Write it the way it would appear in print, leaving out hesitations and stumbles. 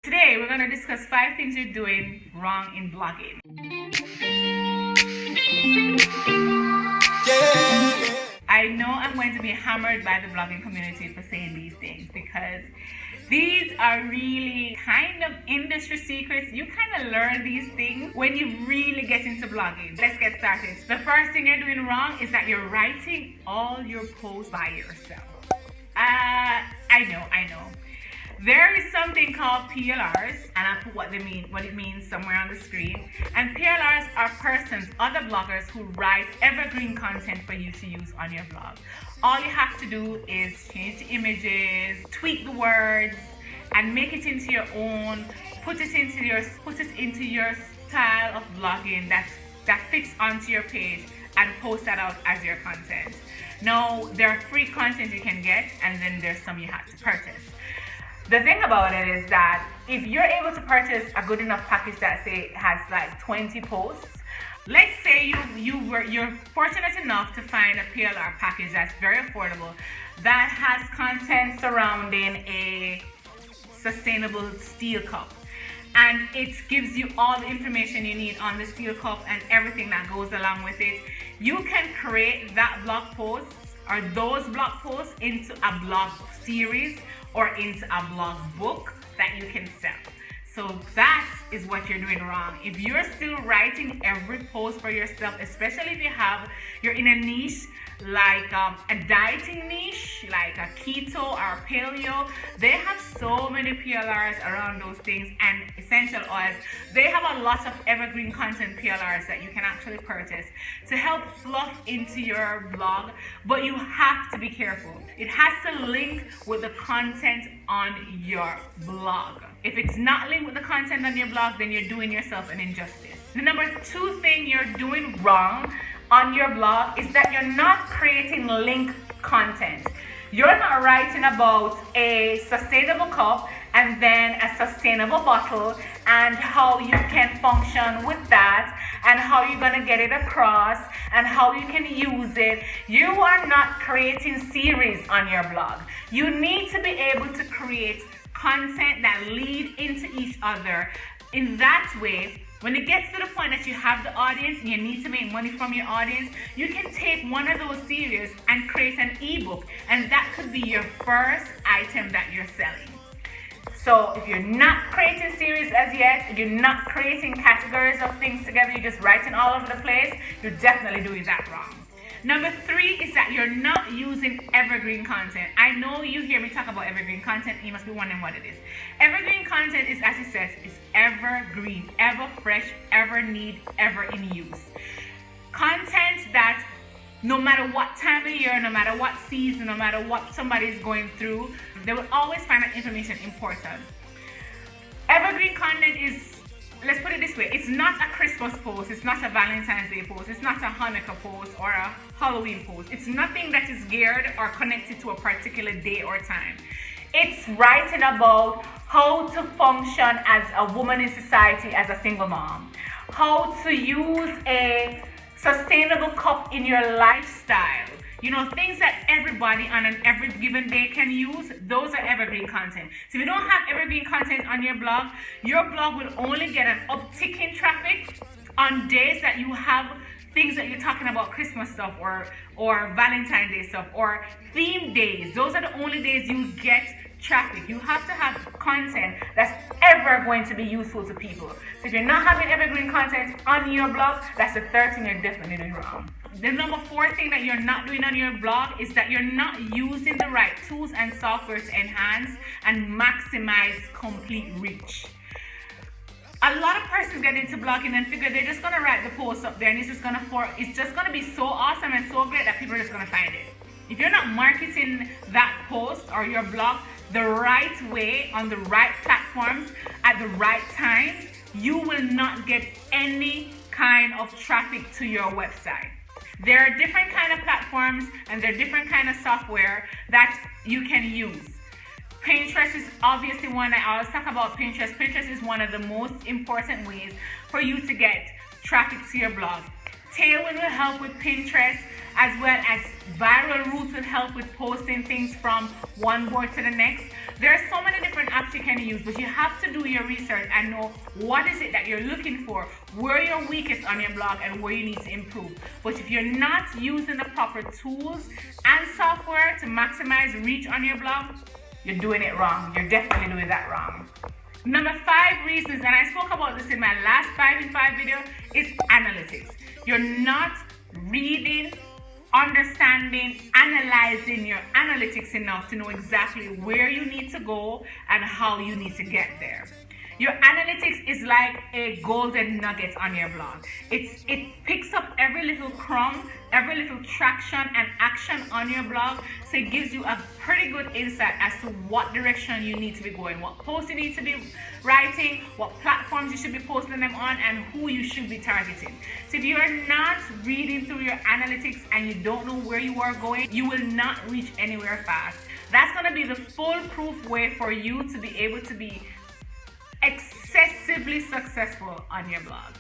Today, we're going to discuss 5 things you're doing wrong in blogging. I know I'm going to be hammered by the blogging community for saying these things because these are really kind of industry secrets. You kind of learn these things when you really get into blogging. Let's get started. The first thing you're doing wrong is that you're writing all your posts by yourself. I know. There is something called PLRs, and I'll put what it means somewhere on the screen. And PLRs are persons, other bloggers who write evergreen content for you to use on your blog. All you have to do is change the images, tweak the words, and make it into your own. Put it into your style of blogging that fits onto your page, and post that out as your content. Now, there are free content you can get, and then there's some you have to purchase. The thing about it is that if you're able to purchase a good enough package that say has like 20 posts, let's say you're fortunate enough to find a PLR package that's very affordable that has content surrounding a sustainable steel cup, and it gives you all the information you need on the steel cup and everything that goes along with it. You can create that blog post or those blog posts into a blog series or into a blog book that you can sell. So that is what you're doing wrong. If you're still writing every post for yourself, especially if you're in a niche like a dieting niche, like a keto or paleo, they have so many PLRs around those things, and essential oils. They have a lot of evergreen content PLRs that you can actually purchase to help fluff into your blog, but you have to be careful. It has to link with the content on your blog. If it's not linked with the content on your blog, then you're doing yourself an injustice. The number 2 thing you're doing wrong on your blog is that you're not creating link content. You're not writing about a sustainable cup and then a sustainable bottle and how you can function with that and how you're going to get it across and how you can use it. You are not creating series on your blog. You need to be able to create content that lead into each other. In that way, when it gets to the point that you have the audience and you need to make money from your audience, you can take one of those series and create an ebook, and that could be your first item that you're selling. So if you're not creating series as yet, if you're not creating categories of things together, you're just writing all over the place, you're definitely doing that wrong. Number 3 is that you're not using evergreen content. I know you hear me talk about evergreen content, and you must be wondering what it is. Evergreen content is, as it says, is evergreen, ever fresh, ever need, ever in use. Content that no matter what time of year, no matter what season, no matter what somebody is going through, they will always find that information important. Evergreen content is, let's put it this way, it's not a Christmas post, it's not a Valentine's Day post, it's not a Hanukkah post or a Halloween post. It's nothing that is geared or connected to a particular day or time. It's writing about how to function as a woman in society as a single mom, how to use a sustainable cup in your lifestyle. You know, things that everybody on every given day can use, those are evergreen content. So if you don't have evergreen content on your blog will only get an uptick in traffic on days that you have things that you're talking about, Christmas stuff or Valentine's Day stuff or theme days. Those are the only days you get traffic. You have to have content that's ever going to be useful to people. So if you're not having evergreen content on your blog, that's the 3rd thing you're definitely doing wrong. The number 4 thing that you're not doing on your blog is that you're not using the right tools and software to enhance and maximize complete reach. A lot of persons get into blogging and figure they're just gonna write the post up there and it's just gonna be so awesome and so great that people are just gonna find it. If you're not marketing that post or your blog the right way on the right platforms at the right time, you will not get any kind of traffic to your website. There are different kind of platforms and there are different kind of software that you can use. Pinterest is obviously one. I always talk about Pinterest. Pinterest is one of the most important ways for you to get traffic to your blog. Tailwind will help with Pinterest, as well as Viral Roots will help with posting things from one board to the next. There are so many different apps you can use, but you have to do your research and know what is it that you're looking for, where you're weakest on your blog, and where you need to improve. But if you're not using the proper tools and software to maximize reach on your blog, you're doing it wrong. You're definitely doing that wrong. Number 5 reasons, and I spoke about this in my last 5 in 5 video, is analytics. You're not reading, understanding, analyzing your analytics enough to know exactly where you need to go and how you need to get there. Your analytics is like a golden nugget on your blog. It picks up every little crumb, every little traction and action on your blog, so it gives you a pretty good insight as to what direction you need to be going, what posts you need to be writing, what platforms you should be posting them on, and who you should be targeting. So if you are not reading through your analytics and you don't know where you are going, you will not reach anywhere fast. That's going to be the foolproof way for you to be able to be excessively successful on your blog.